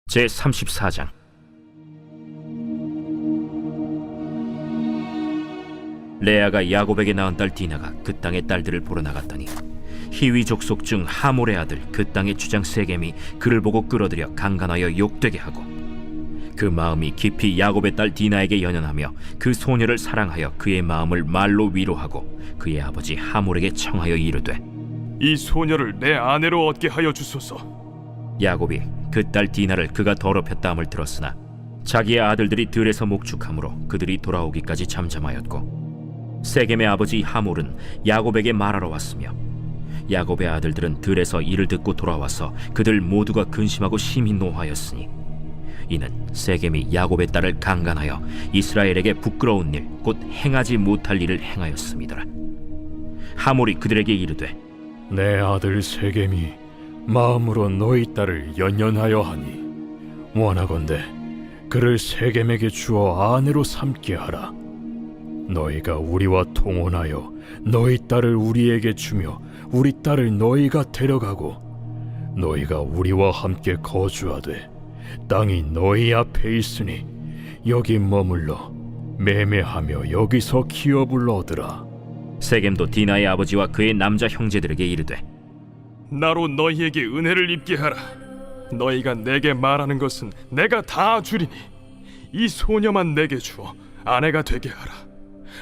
제34장. 레아가 야곱에게 낳은 딸 디나가 그 땅의 딸들을 보러 나갔더니 히위 족속 중 하몰의 아들 그 땅의 주장 세겜이 그를 보고 끌어들여 강간하여 욕되게 하고, 그 마음이 깊이 야곱의 딸 디나에게 연연하며 그 소녀를 사랑하여 그의 마음을 말로 위로하고 그의 아버지 하몰에게 청하여 이르되, 이 소녀를 내 아내로 얻게 하여 주소서. 야곱이 그 딸 디나를 그가 더럽혔다 함을 들었으나 자기의 아들들이 들에서 목축함으로 그들이 돌아오기까지 잠잠하였고, 세겜의 아버지 하몰은 야곱에게 말하러 왔으며 야곱의 아들들은 들에서 이를 듣고 돌아와서 그들 모두가 근심하고 심히 노하였으니, 이는 세겜이 야곱의 딸을 강간하여 이스라엘에게 부끄러운 일 곧 행하지 못할 일을 행하였음이더라. 하몰이 그들에게 이르되, 내 아들 세겜이 마음으로 너희 딸을 연연하여 하니 원하건대 그를 세겜에게 주어 아내로 삼게 하라. 너희가 우리와 통혼하여 너희 딸을 우리에게 주며 우리 딸을 너희가 데려가고 너희가 우리와 함께 거주하되 땅이 너희 앞에 있으니 여기 머물러 매매하며 여기서 기업을 얻으라. 세겜도 디나의 아버지와 그의 남자 형제들에게 이르되, 나로 너희에게 은혜를 입게 하라. 너희가 내게 말하는 것은 내가 다 주리니 이 소녀만 내게 주어 아내가 되게 하라.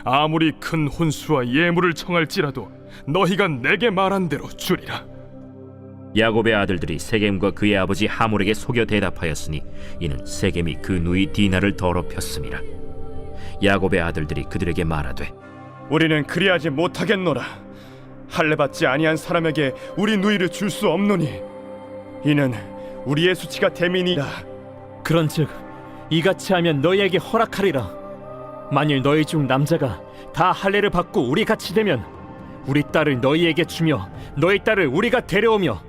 아무리 큰 혼수와 예물을 청할지라도 너희가 내게 말한 대로 주리라. 야곱의 아들들이 세겜과 그의 아버지 하몰에게 속여 대답하였으니 이는 세겜이 그 누이 디나를 더럽혔음이라. 야곱의 아들들이 그들에게 말하되, 우리는 그리하지 못하겠노라. 할례 받지 아니한 사람에게 우리 누이를 줄 수 없노니 이는 우리의 수치가 됨이니라. 그런즉 이같이 하면 너희에게 허락하리라. 만일 너희 중 남자가 다 할례를 받고 우리 같이 되면 우리 딸을 너희에게 주며 너희 딸을 우리가 데려오며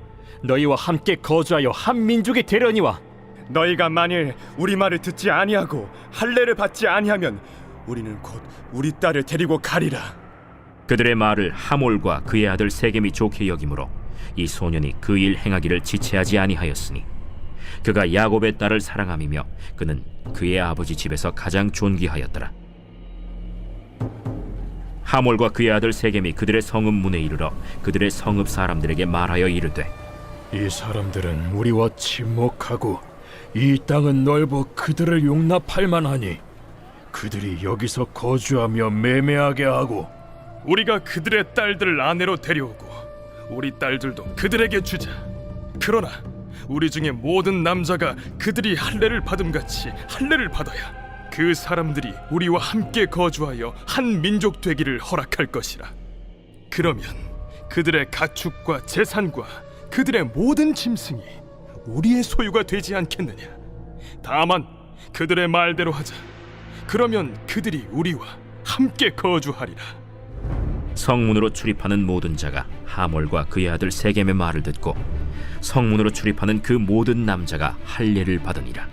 너희와 함께 거주하여 한 민족이 되려니와, 너희가 만일 우리 말을 듣지 아니하고 할례를 받지 아니하면 우리는 곧 우리 딸을 데리고 가리라. 그들의 말을 하몰과 그의 아들 세겜이 좋게 여기므로 이 소년이 그 일 행하기를 지체하지 아니하였으니, 그가 야곱의 딸을 사랑함이며 그는 그의 아버지 집에서 가장 존귀하였더라. 하몰과 그의 아들 세겜이 그들의 성읍 문에 이르러 그들의 성읍 사람들에게 말하여 이르되, 이 사람들은 우리와 친목하고 이 땅은 넓어 그들을 용납할 만하니 그들이 여기서 거주하며 매매하게 하고 우리가 그들의 딸들을 아내로 데려오고 우리 딸들도 그들에게 주자. 그러나 우리 중에 모든 남자가 그들이 할례를 받음같이 할례를 받아야 그 사람들이 우리와 함께 거주하여 한 민족 되기를 허락할 것이라. 그러면 그들의 가축과 재산과 그들의 모든 짐승이 우리의 소유가 되지 않겠느냐. 다만 그들의 말대로 하자. 그러면 그들이 우리와 함께 거주하리라. 성문으로 출입하는 모든 자가 하몰과 그의 아들 세겜의 말을 듣고 성문으로 출입하는 그 모든 남자가 할례를 받으니라.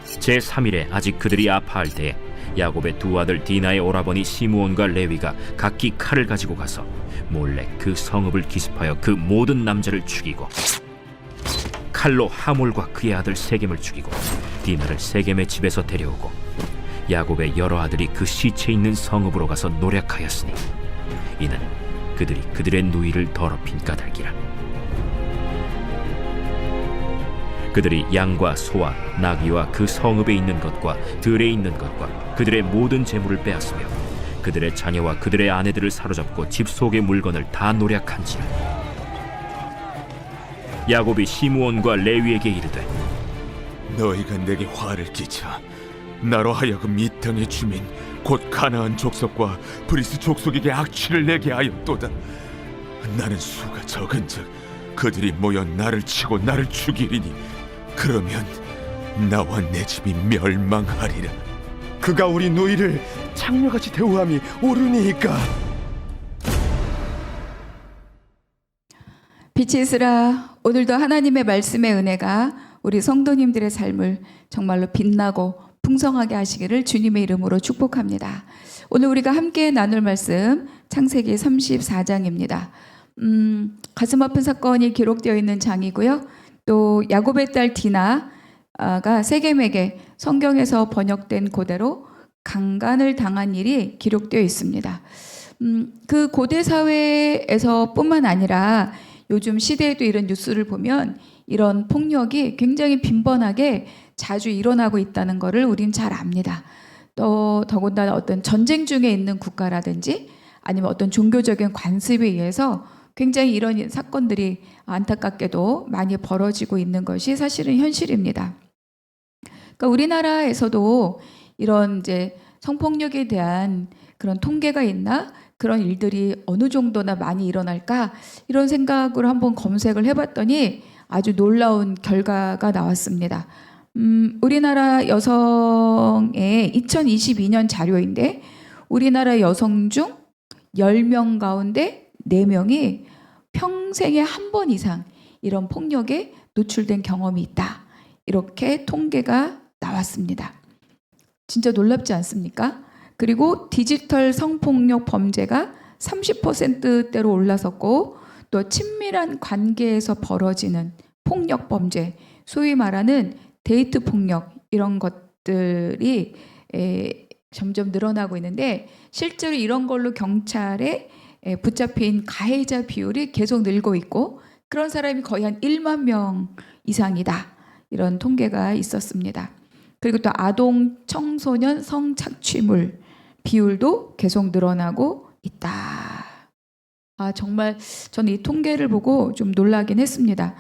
제3일에 아직 그들이 아파할 때에 야곱의 두 아들 디나의 오라버니 시므온과 레위가 각기 칼을 가지고 가서 몰래 그 성읍을 기습하여 그 모든 남자를 죽이고, 칼로 하몰과 그의 아들 세겜을 죽이고 디나를 세겜의 집에서 데려오고 야곱의 여러 아들이 그 시체 있는 성읍으로 가서 노략하였으니 이는 그들이 그들의 누이를 더럽힌 까닭이라. 그들이 양과 소와 나귀와 그 성읍에 있는 것과 들에 있는 것과 그들의 모든 재물을 빼앗으며 그들의 자녀와 그들의 아내들을 사로잡고 집 속의 물건을 다 노략한지라. 야곱이 시므온과 레위에게 이르되, 너희가 내게 화를 끼쳐 나로 하여금 이 땅의 주민 곧 가나안 족속과 브리스 족속에게 악취를 내게 하였도다. 나는 수가 적은즉 그들이 모여 나를 치고 나를 죽이리니 그러면 나와 내 집이 멸망하리라. 그가 우리 누이를 창녀같이 대우함이 옳으니까. 빛이 있으라. 오늘도 하나님의 말씀의 은혜가 우리 성도님들의 삶을 정말로 빛나고 풍성하게 하시기를 주님의 이름으로 축복합니다. 오늘 우리가 함께 나눌 말씀 창세기 34장입니다. 가슴 아픈 사건이 기록되어 있는 장이고요. 또 야곱의 딸 디나가 세겜에게 성경에서 번역된 그대로 강간을 당한 일이 기록되어 있습니다. 그 고대 사회에서뿐만 아니라 요즘 시대에도 이런 뉴스를 보면 이런 폭력이 굉장히 빈번하게 자주 일어나고 있다는 것을 우린 잘 압니다. 또 더군다나 어떤 전쟁 중에 있는 국가라든지 아니면 어떤 종교적인 관습에 의해서 굉장히 이런 사건들이 안타깝게도 많이 벌어지고 있는 것이 사실은 현실입니다. 그러니까 우리나라에서도 이런 이제 성폭력에 대한 그런 통계가 있나? 그런 일들이 어느 정도나 많이 일어날까? 이런 생각으로 한번 검색을 해봤더니 아주 놀라운 결과가 나왔습니다. 우리나라 여성의 2022년 자료인데 우리나라 여성 중 10명 가운데 4명이 평생에 한 번 이상 이런 폭력에 노출된 경험이 있다. 이렇게 통계가 나왔습니다. 진짜 놀랍지 않습니까? 그리고 디지털 성폭력 범죄가 30%대로 올라섰고 또 친밀한 관계에서 벌어지는 폭력 범죄, 소위 말하는 데이트 폭력 이런 것들이 점점 늘어나고 있는데 실제로 이런 걸로 경찰에 붙잡힌 가해자 비율이 계속 늘고 있고 그런 사람이 거의 한 1만 명 이상이다. 이런 통계가 있었습니다. 그리고 또 아동 청소년 성착취물 비율도 계속 늘어나고 있다. 아, 정말 저는 이 통계를 보고 좀 놀라긴 했습니다.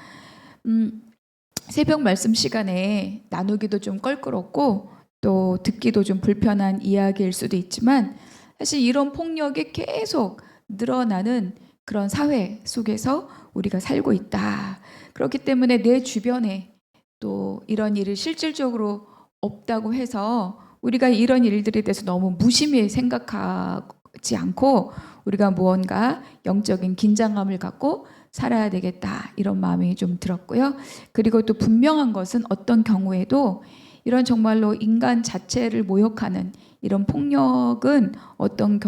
새벽 말씀 시간에 나누기도 좀 껄끄럽고 또 듣기도 좀 불편한 이야기일 수도 있지만 사실 이런 폭력이 계속 늘어나는 그런 사회 속에서 우리가 살고 있다. 그렇기 때문에 내 주변에 또 이런 일이 실질적으로 없다고 해서 우리가 이런 일들에 대해서 너무 무심히 생각하지 않고 우리가 무언가 영적인 긴장감을 갖고 살아야 되겠다 이런 마음이 좀 들었고요. 그리고 또 분명한 것은 어떤 경우에도 이런 정말로 인간 자체를 모욕하는 이런 폭력은 어떤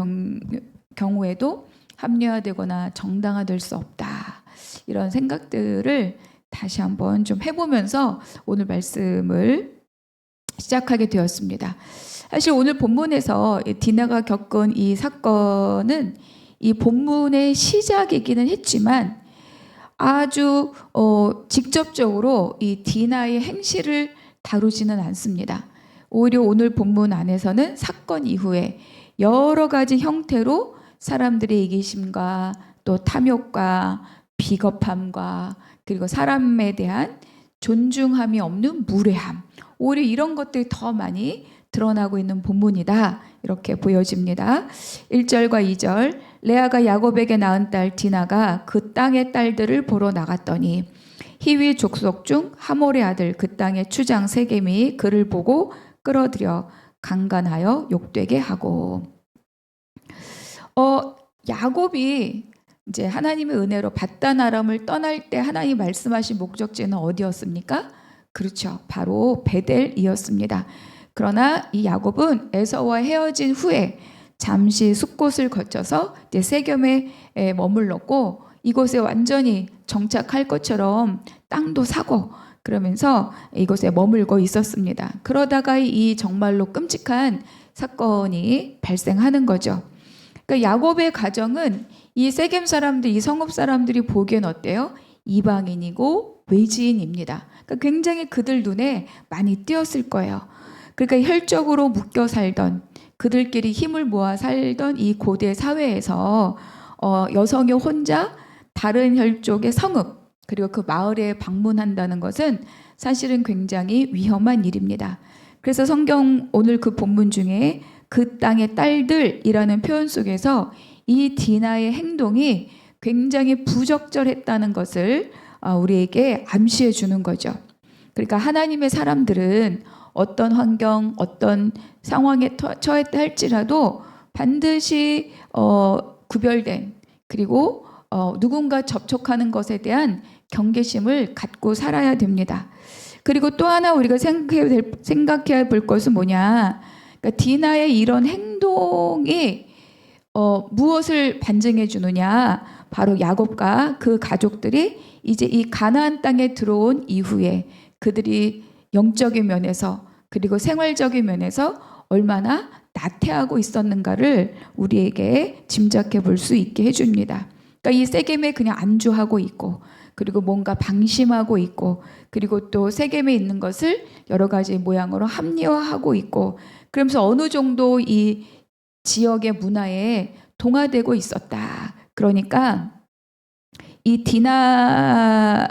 경우에도 합리화되거나 정당화될 수 없다. 이런 생각들을 다시 한번 좀 해보면서 오늘 말씀을 시작하게 되었습니다. 사실 오늘 본문에서 디나가 겪은 이 사건은 이 본문의 시작이기는 했지만 아주 직접적으로 이 디나의 행실을 다루지는 않습니다. 오히려 오늘 본문 안에서는 사건 이후에 여러 가지 형태로 사람들의 이기심과 또 탐욕과 비겁함과 그리고 사람에 대한 존중함이 없는 무례함, 오히려 이런 것들이 더 많이 드러나고 있는 본문이다. 이렇게 보여집니다. 1절과 2절 레아가 야곱에게 낳은 딸 디나가 그 땅의 딸들을 보러 나갔더니 히위 족속 중 하몰의 아들 그 땅의 추장 세겜이 그를 보고 끌어들여 강간하여 욕되게 하고 야곱이 이제 하나님의 은혜로 밧단 아람을 떠날 때 하나님 말씀하신 목적지는 어디였습니까? 그렇죠. 바로 베델이었습니다. 그러나 이 야곱은 에서와 헤어진 후에 잠시 숲곳을 거쳐서 이제 세겜에 머물렀고 이곳에 완전히 정착할 것처럼 땅도 사고 그러면서 이곳에 머물고 있었습니다. 그러다가 이 정말로 끔찍한 사건이 발생하는 거죠. 그러니까 야곱의 가정은 이 세겜 사람들, 이 성읍 사람들이 보기엔 어때요? 이방인이고 외지인입니다. 그러니까 굉장히 그들 눈에 많이 띄었을 거예요. 그러니까 혈적으로 묶여 살던 그들끼리 힘을 모아 살던 이 고대 사회에서 여성이 혼자 다른 혈족의 성읍 그리고 그 마을에 방문한다는 것은 사실은 굉장히 위험한 일입니다. 그래서 성경 오늘 그 본문 중에 그 땅의 딸들이라는 표현 속에서 이 디나의 행동이 굉장히 부적절했다는 것을 우리에게 암시해 주는 거죠. 그러니까 하나님의 사람들은 어떤 환경, 어떤 상황에 처했다 할지라도 반드시 구별된 그리고 누군가 접촉하는 것에 대한 경계심을 갖고 살아야 됩니다. 그리고 또 하나 우리가 생각해야 볼 것은 뭐냐? 그러니까 디나의 이런 행동이 무엇을 반증해 주느냐? 바로 야곱과 그 가족들이 이제 이 가나안 땅에 들어온 이후에 그들이 영적인 면에서 그리고 생활적인 면에서 얼마나 나태하고 있었는가를 우리에게 짐작해 볼 수 있게 해줍니다. 그러니까 이 세겜에 그냥 안주하고 있고 그리고 뭔가 방심하고 있고 그리고 또 세겜에 있는 것을 여러 가지 모양으로 합리화하고 있고 그러면서 어느 정도 이 지역의 문화에 동화되고 있었다. 그러니까 이 디나의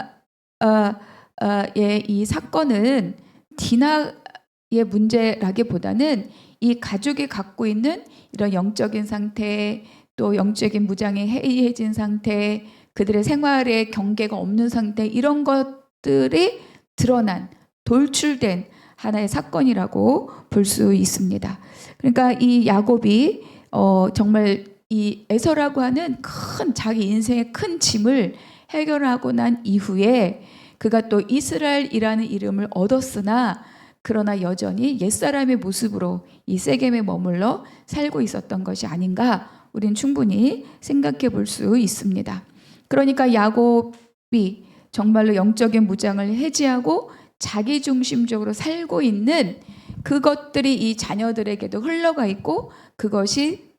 이 사건은 디나의 문제라기보다는 이 가족이 갖고 있는 이런 영적인 상태, 또 영적인 무장이 해이해진 상태, 그들의 생활에 경계가 없는 상태 이런 것들이 드러난 돌출된 하나의 사건이라고 볼 수 있습니다. 그러니까 이 야곱이 정말 이 에서라고 하는 큰 자기 인생의 큰 짐을 해결하고 난 이후에 그가 또 이스라엘이라는 이름을 얻었으나 그러나 여전히 옛사람의 모습으로 이 세겜에 머물러 살고 있었던 것이 아닌가 우린 충분히 생각해 볼 수 있습니다. 그러니까 야곱이 정말로 영적인 무장을 해지하고 자기중심적으로 살고 있는 그것들이 이 자녀들에게도 흘러가 있고 그것이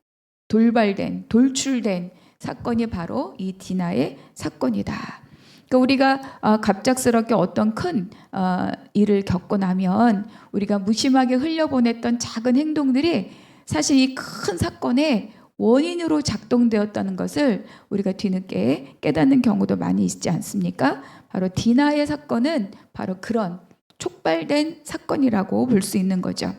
돌출된 사건이 바로 이 디나의 사건이다. 그러니까 우리가 갑작스럽게 어떤 큰 일을 겪고 나면 우리가 무심하게 흘려보냈던 작은 행동들이 사실 이 큰 사건의 원인으로 작동되었다는 것을 우리가 뒤늦게 깨닫는 경우도 많이 있지 않습니까? 바로 디나의 사건은 바로 그런 촉발된 사건이라고 볼 수 있는 거죠.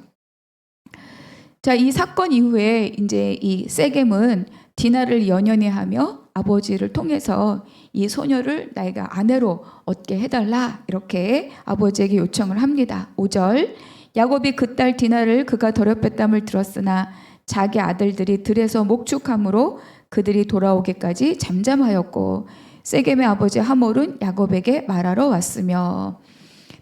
자, 이 사건 이후에 이제 이 세겜은 디나를 연연해하며 아버지를 통해서 이 소녀를 나에게 아내로 얻게 해달라 이렇게 아버지에게 요청을 합니다. 5절 야곱이 그 딸 디나를 그가 더럽혔담을 들었으나 자기 아들들이 들에서 목축함으로 그들이 돌아오기까지 잠잠하였고 세겜의 아버지 하몰은 야곱에게 말하러 왔으며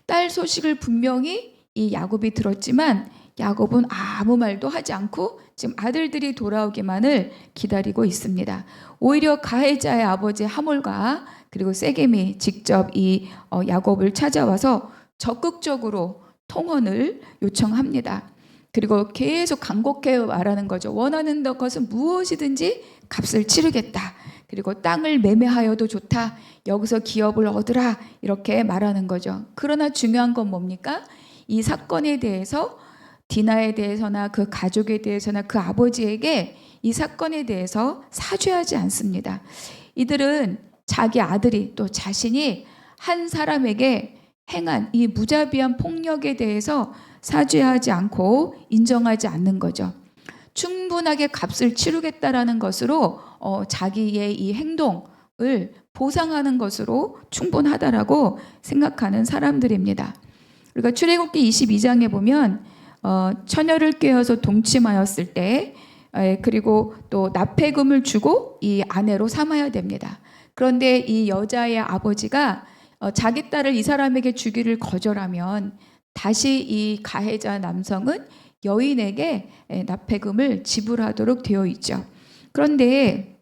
딸 소식을 분명히 이 야곱이 들었지만 야곱은 아무 말도 하지 않고 지금 아들들이 돌아오기만을 기다리고 있습니다. 오히려 가해자의 아버지 하몰과 그리고 세겜이 직접 이 야곱을 찾아와서 적극적으로 통혼을 요청합니다. 그리고 계속 간곡하게 말하는 거죠. 원하는 것은 무엇이든지 값을 치르겠다. 그리고 땅을 매매하여도 좋다. 여기서 기업을 얻으라. 이렇게 말하는 거죠. 그러나 중요한 건 뭡니까? 이 사건에 대해서 디나에 대해서나 그 가족에 대해서나 그 아버지에게 이 사건에 대해서 사죄하지 않습니다. 이들은 자기 아들이 또 자신이 한 사람에게 행한 이 무자비한 폭력에 대해서 사죄하지 않고 인정하지 않는 거죠. 충분하게 값을 치르겠다라는 것으로 자기의 이 행동을 보상하는 것으로 충분하다라고 생각하는 사람들입니다. 그러니까 출애굽기 22장에 보면 처녀를 꿰어서 동침하였을 때 그리고 또 납폐금을 주고 이 아내로 삼아야 됩니다. 그런데 이 여자의 아버지가 자기 딸을 이 사람에게 주기를 거절하면 다시 이 가해자 남성은 여인에게 납폐금을 지불하도록 되어 있죠. 그런데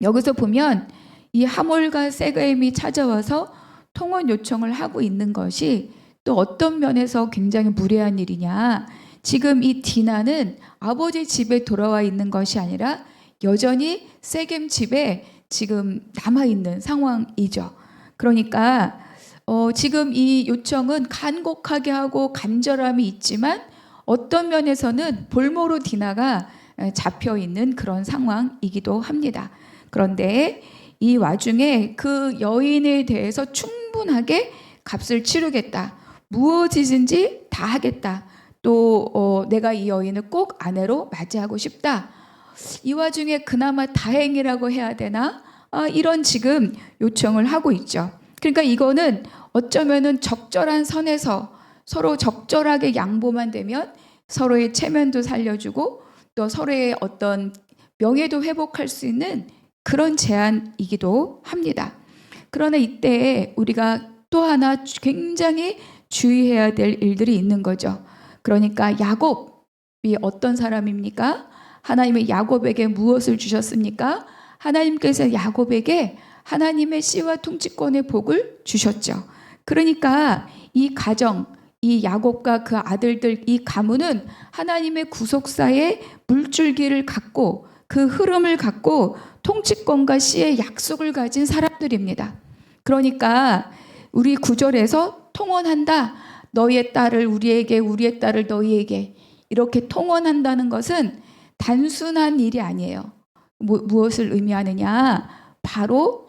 여기서 보면 이 하몰과 세겜이 찾아와서 통혼 요청을 하고 있는 것이 또 어떤 면에서 굉장히 무례한 일이냐. 지금 이 디나는 아버지 집에 돌아와 있는 것이 아니라 여전히 세겜 집에 지금 남아있는 상황이죠. 그러니까 지금 이 요청은 간곡하게 하고 간절함이 있지만 어떤 면에서는 볼모로 디나가 잡혀 있는 그런 상황이기도 합니다. 그런데 이 와중에 그 여인에 대해서 충분하게 값을 치르겠다. 무엇이든지 다 하겠다. 또 내가 이 여인을 꼭 아내로 맞이하고 싶다. 이 와중에 그나마 다행이라고 해야 되나? 이런 지금 요청을 하고 있죠. 그러니까 이거는 어쩌면은 적절한 선에서 서로 적절하게 양보만 되면 서로의 체면도 살려주고 또 서로의 어떤 명예도 회복할 수 있는 그런 제안이기도 합니다. 그러나 이때 우리가 또 하나 굉장히 주의해야 될 일들이 있는 거죠. 그러니까 야곱이 어떤 사람입니까? 하나님이 야곱에게 무엇을 주셨습니까? 하나님께서 야곱에게 하나님의 씨와 통치권의 복을 주셨죠. 그러니까 이 가정, 이 야곱과 그 아들들, 이 가문은 하나님의 구속사의 물줄기를 갖고 그 흐름을 갖고 통치권과 씨의 약속을 가진 사람들입니다. 그러니까 우리 9절에서 통원한다. 너희의 딸을 우리에게, 우리의 딸을 너희에게, 이렇게 통원한다는 것은 단순한 일이 아니에요. 무엇을 의미하느냐? 바로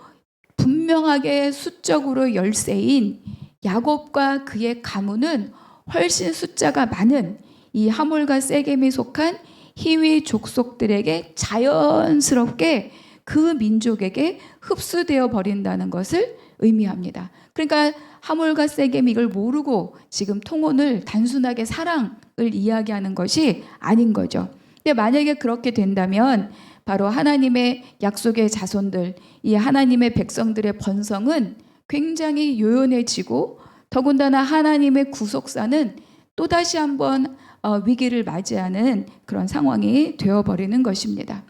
분명하게 수적으로 열세인 야곱과 그의 가문은 훨씬 숫자가 많은 이 하몰과 세겜에 속한 히위 족속들에게 자연스럽게 그 민족에게 흡수되어 버린다는 것을 의미합니다. 그러니까 하몰과 세겜이 이걸 모르고 지금 통혼을 단순하게 사랑을 이야기하는 것이 아닌 거죠. 근데 만약에 그렇게 된다면 바로 하나님의 약속의 자손들, 이 하나님의 백성들의 번성은 굉장히 요연해지고 더군다나 하나님의 구속사는 또다시 한번 위기를 맞이하는 그런 상황이 되어버리는 것입니다.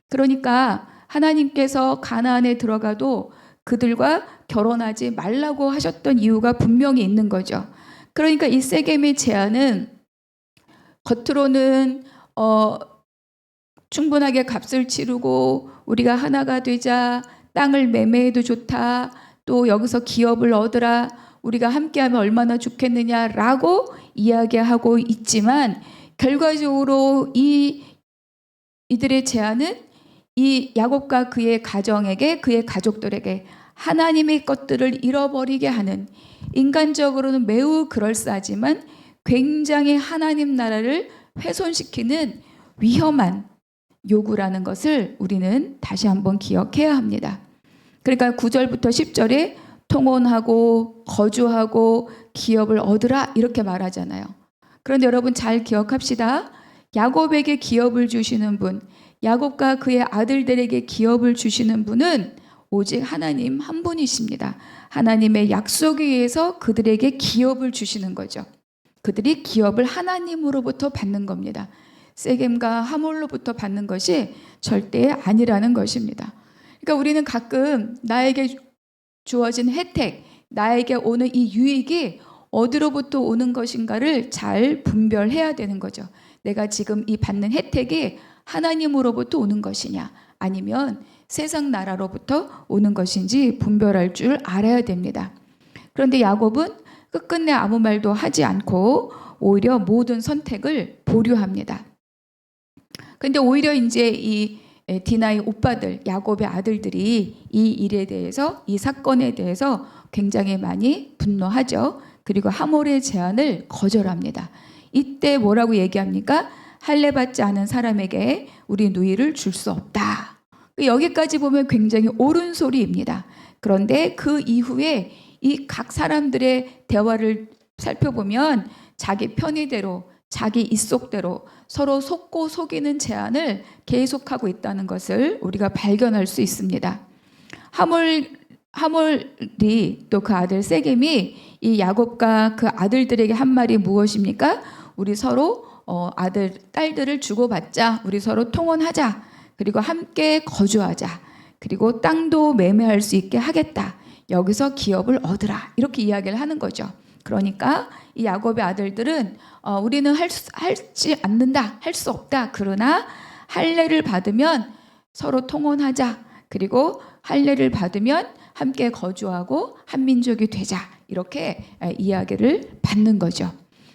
그러니까 하나님께서 가나안에 들어가도 그들과 결혼하지 말라고 하셨던 이유가 분명히 있는 거죠. 그러니까 이 세겜의 제안은 겉으로는 충분하게 값을 치르고 우리가 하나가 되자, 땅을 매매해도 좋다, 또 여기서 기업을 얻으라, 우리가 함께하면 얼마나 좋겠느냐라고 이야기하고 있지만 결과적으로 이들의 제안은 이 야곱과 그의 가정에게, 그의 가족들에게 하나님의 것들을 잃어버리게 하는, 인간적으로는 매우 그럴싸하지만 굉장히 하나님 나라를 훼손시키는 위험한 요구라는 것을 우리는 다시 한번 기억해야 합니다. 그러니까 9절부터 10절에 통혼하고 거주하고 기업을 얻으라 이렇게 말하잖아요. 그런데 여러분 잘 기억합시다. 야곱에게 기업을 주시는 분, 야곱과 그의 아들들에게 기업을 주시는 분은 오직 하나님 한 분이십니다. 하나님의 약속에 의해서 그들에게 기업을 주시는 거죠. 그들이 기업을 하나님으로부터 받는 겁니다. 세겜과 하몰로부터 받는 것이 절대 아니라는 것입니다. 그러니까 우리는 가끔 나에게 주어진 혜택, 나에게 오는 이 유익이 어디로부터 오는 것인가를 잘 분별해야 되는 거죠. 내가 지금 이 받는 혜택이 하나님으로부터 오는 것이냐, 아니면 세상 나라로부터 오는 것인지 분별할 줄 알아야 됩니다. 그런데 야곱은 끝끝내 아무 말도 하지 않고 오히려 모든 선택을 보류합니다. 근데 오히려 이제 이 디나의 오빠들, 야곱의 아들들이 이 일에 대해서, 이 사건에 대해서 굉장히 많이 분노하죠. 그리고 하몰의 제안을 거절합니다. 이때 뭐라고 얘기합니까? 할례 받지 않은 사람에게 우리 누이를 줄 수 없다. 여기까지 보면 굉장히 옳은 소리입니다. 그런데 그 이후에 이 각 사람들의 대화를 살펴보면 자기 편의대로, 자기 입속대로 서로 속고 속이는 제안을 계속하고 있다는 것을 우리가 발견할 수 있습니다. 하몰이 또 그 아들 세겜이 이 야곱과 그 아들들에게 한 말이 무엇입니까? 우리 서로 딸들을 주고받자, 우리 서로 통혼하자, 그리고 함께 거주하자, 그리고 땅도 매매할 수 있게 하겠다, 여기서 기업을 얻으라, 이렇게 이야기를 하는 거죠. 그러니까 이 야곱의 아들들은 우리는 할지 않는다, 할 수 없다, 그러나 할례를 받으면 서로 통혼하자, 그리고 할례를 받으면 함께 거주하고 한 민족이 되자, 이렇게 이야기를 받는 거죠.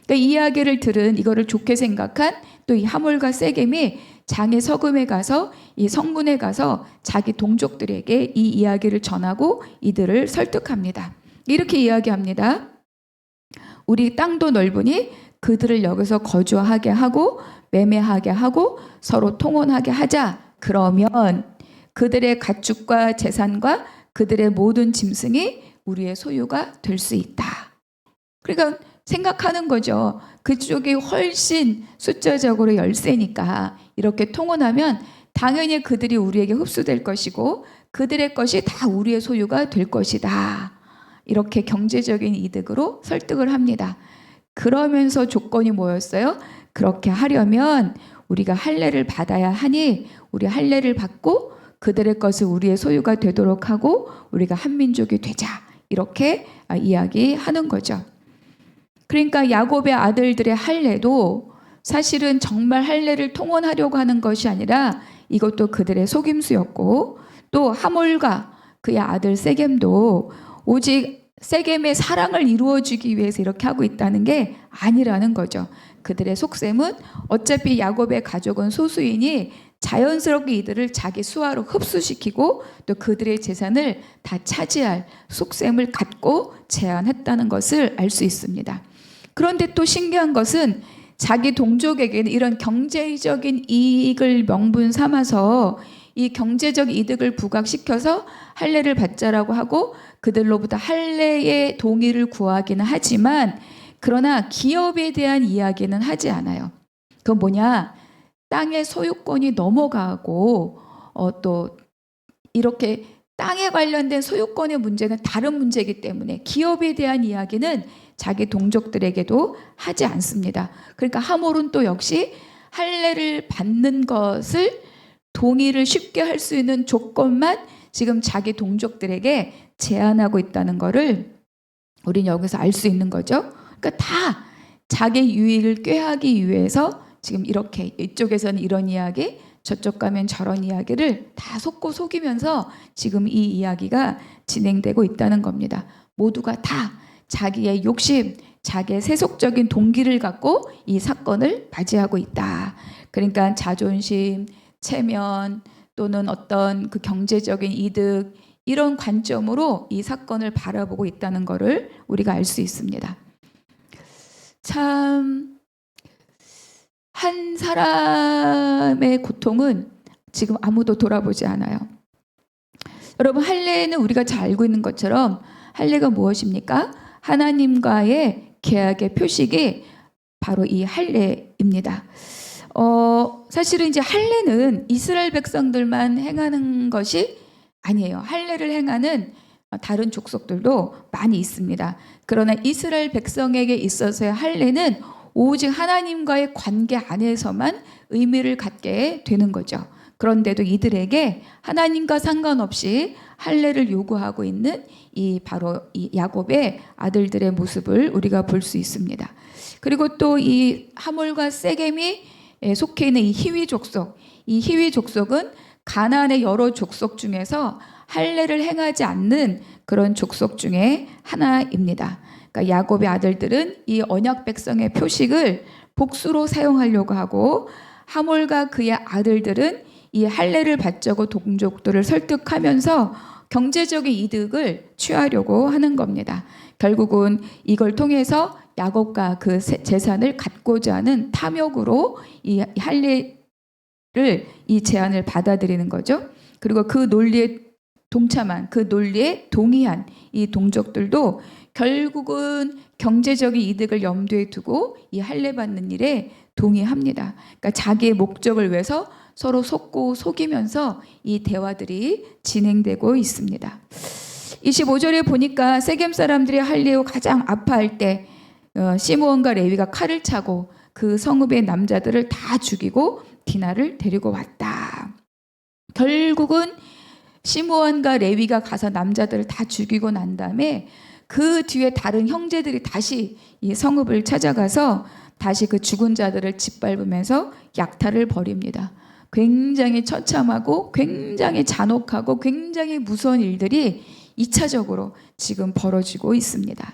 그러니까 이 이야기를 들은, 이거를 좋게 생각한 또 이 하몰과 세겜이 장의 서금에 가서, 이 성문에 가서 자기 동족들에게 이 이야기를 전하고 이들을 설득합니다. 이렇게 이야기합니다. 우리 땅도 넓으니 그들을 여기서 거주하게 하고 매매하게 하고 서로 통혼하게 하자. 그러면 그들의 가축과 재산과 그들의 모든 짐승이 우리의 소유가 될 수 있다. 그러니까 생각하는 거죠. 그쪽이 훨씬 숫자적으로 열세니까 이렇게 통혼하면 당연히 그들이 우리에게 흡수될 것이고 그들의 것이 다 우리의 소유가 될 것이다. 이렇게 경제적인 이득으로 설득을 합니다. 그러면서 조건이 뭐였어요? 그렇게 하려면 우리가 할례를 받아야 하니 우리 할례를 받고 그들의 것을 우리의 소유가 되도록 하고 우리가 한 민족이 되자, 이렇게 이야기하는 거죠. 그러니까 야곱의 아들들의 할례도 사실은 정말 할례를 통원하려고 하는 것이 아니라 이것도 그들의 속임수였고, 또 하몰과 그의 아들 세겜도 오직 세겜의 사랑을 이루어주기 위해서 이렇게 하고 있다는 게 아니라는 거죠. 그들의 속셈은 어차피 야곱의 가족은 소수이니 자연스럽게 이들을 자기 수하로 흡수시키고 또 그들의 재산을 다 차지할 속셈을 갖고 제안했다는 것을 알 수 있습니다. 그런데 또 신기한 것은 자기 동족에게는 이런 경제적인 이익을 명분 삼아서 이 경제적 이득을 부각시켜서 할례를 받자라고 하고 그들로부터 할례의 동의를 구하기는 하지만, 그러나 기업에 대한 이야기는 하지 않아요. 그건 뭐냐? 땅의 소유권이 넘어가고 또 이렇게 땅에 관련된 소유권의 문제는 다른 문제이기 때문에 기업에 대한 이야기는 자기 동족들에게도 하지 않습니다. 그러니까 하몰은 또 역시 할례를 받는 것을 동의를 쉽게 할 수 있는 조건만 지금 자기 동족들에게 제안하고 있다는 것을 우리는 여기서 알 수 있는 거죠. 그러니까 다 자기 유익을 꾀하기 위해서 지금 이렇게 이쪽에서는 이런 이야기, 저쪽 가면 저런 이야기를 다 속고 속이면서 지금 이 이야기가 진행되고 있다는 겁니다. 모두가 다 자기의 욕심, 자기의 세속적인 동기를 갖고 이 사건을 맞이하고 있다. 그러니까 자존심, 체면 또는 어떤 그 경제적인 이득, 이런 관점으로 이 사건을 바라보고 있다는 것을 우리가 알 수 있습니다. 참, 한 사람의 고통은 지금 아무도 돌아보지 않아요. 여러분, 할례는 우리가 잘 알고 있는 것처럼 할례가 무엇입니까? 하나님과의 계약의 표식이 바로 이 할례입니다. 사실은 이제 할례는 이스라엘 백성들만 행하는 것이 아니에요. 할례를 행하는 다른 족속들도 많이 있습니다. 그러나 이스라엘 백성에게 있어서의 할례는 오직 하나님과의 관계 안에서만 의미를 갖게 되는 거죠. 그런데도 이들에게 하나님과 상관없이 할례를 요구하고 있는 이 바로 이 야곱의 아들들의 모습을 우리가 볼 수 있습니다. 그리고 또 이 하몰과 세겜이 속해 있는 이 히위 족속, 이 히위 족속은 가나안의 여러 족속 중에서 할례를 행하지 않는 그런 족속 중에 하나입니다. 그러니까 야곱의 아들들은 이 언약 백성의 표식을 복수로 사용하려고 하고, 하몰과 그의 아들들은 이 할례를 받자고 동족들을 설득하면서 경제적인 이득을 취하려고 하는 겁니다. 결국은 이걸 통해서 야곱과 그 재산을 갖고자 하는 탐욕으로 이 할례를, 이 제안을 받아들이는 거죠. 그리고 그 논리에 동참한, 그 논리에 동의한 이 동족들도 결국은 경제적인 이득을 염두에 두고 이 할례 받는 일에 동의합니다. 그러니까 자기의 목적을 위해서 서로 속고 속이면서 이 대화들이 진행되고 있습니다. 25절에 보니까 세겜 사람들이 할례로 가장 아파할 때 시므온과 레위가 칼을 차고 그 성읍의 남자들을 다 죽이고 디나를 데리고 왔다. 결국은 시므온과 레위가 가서 남자들을 다 죽이고 난 다음에 그 뒤에 다른 형제들이 다시 이 성읍을 찾아가서 다시 그 죽은 자들을 짓밟으면서 약탈을 벌입니다. 굉장히 처참하고 굉장히 잔혹하고 굉장히 무서운 일들이 2차적으로 지금 벌어지고 있습니다.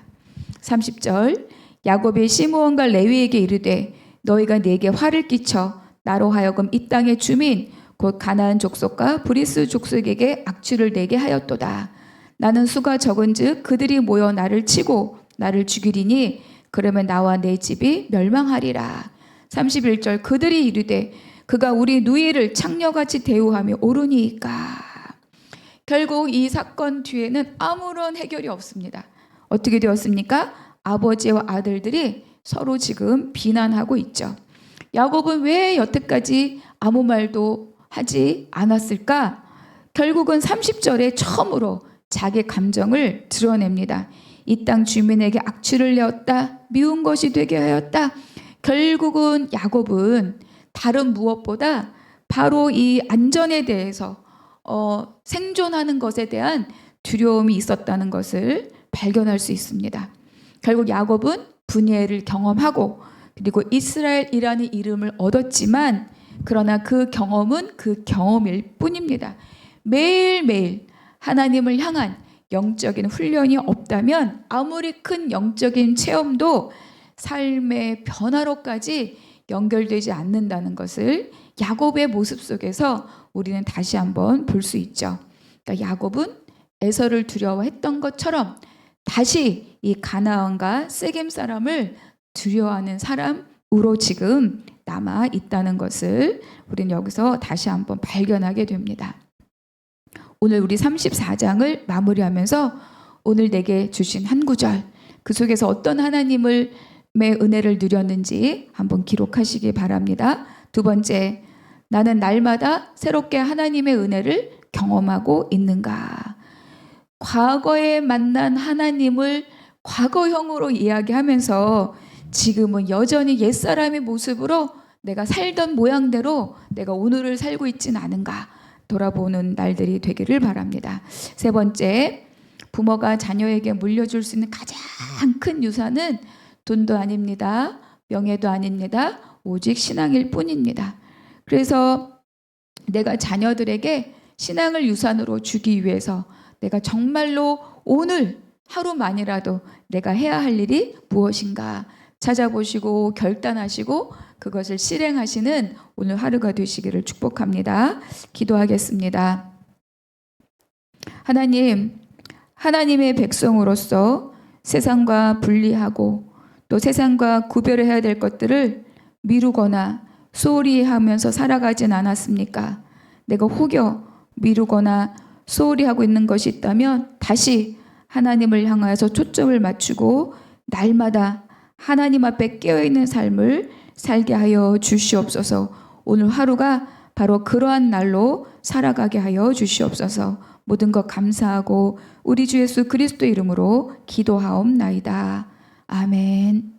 30절, 야곱이 시므온과 레위에게 이르되 너희가 내게 화를 끼쳐 나로 하여금 이 땅의 주민 곧 가나안 족속과 브리스 족속에게 악취를 내게 하였도다. 나는 수가 적은즉 그들이 모여 나를 치고 나를 죽이리니 그러면 나와 내 집이 멸망하리라. 31절, 그들이 이르되 그가 우리 누이를 창녀같이 대우하며 옳으니까. 결국 이 사건 뒤에는 아무런 해결이 없습니다. 어떻게 되었습니까? 아버지와 아들들이 서로 지금 비난하고 있죠. 야곱은 왜 여태까지 아무 말도 하지 않았을까? 결국은 30절에 처음으로 자기 감정을 드러냅니다. 이 땅 주민에게 악취를 내었다. 미운 것이 되게 하였다. 결국은 야곱은 다른 무엇보다 바로 이 안전에 대해서 생존하는 것에 대한 두려움이 있었다는 것을 발견할 수 있습니다. 결국 야곱은 분예를 경험하고 그리고 이스라엘이라는 이름을 얻었지만 그러나 그 경험은 그 경험일 뿐입니다. 매일매일 하나님을 향한 영적인 훈련이 없다면 아무리 큰 영적인 체험도 삶의 변화로까지 연결되지 않는다는 것을 야곱의 모습 속에서 우리는 다시 한번 볼 수 있죠. 그러니까 야곱은 에서를 두려워했던 것처럼 다시 이 가나안과 세겜 사람을 두려워하는 사람으로 지금 남아 있다는 것을 우리는 여기서 다시 한번 발견하게 됩니다. 오늘 우리 34장을 마무리하면서 오늘 내게 주신 한 구절, 그 속에서 어떤 하나님의 은혜를 누렸는지 한번 기록하시기 바랍니다. 두 번째, 나는 날마다 새롭게 하나님의 은혜를 경험하고 있는가? 과거에 만난 하나님을 과거형으로 이야기하면서 지금은 여전히 옛사람의 모습으로 내가 살던 모양대로 내가 오늘을 살고 있지는 않은가 돌아보는 날들이 되기를 바랍니다. 세 번째, 부모가 자녀에게 물려줄 수 있는 가장 큰 유산은 돈도 아닙니다. 명예도 아닙니다. 오직 신앙일 뿐입니다. 그래서 내가 자녀들에게 신앙을 유산으로 주기 위해서 내가 정말로 오늘 하루만이라도 내가 해야 할 일이 무엇인가 찾아보시고 결단하시고 그것을 실행하시는 오늘 하루가 되시기를 축복합니다. 기도하겠습니다. 하나님, 하나님의 백성으로서 세상과 분리하고 또 세상과 구별해야 될 것들을 미루거나 소홀히 하면서 살아가진 않았습니까? 내가 혹여 미루거나 소홀히 하고 있는 것이 있다면 다시 하나님을 향하여서 초점을 맞추고 날마다 하나님 앞에 깨어있는 삶을 살게 하여 주시옵소서. 오늘 하루가 바로 그러한 날로 살아가게 하여 주시옵소서. 모든 것 감사하고 우리 주 예수 그리스도 이름으로 기도하옵나이다. 아멘.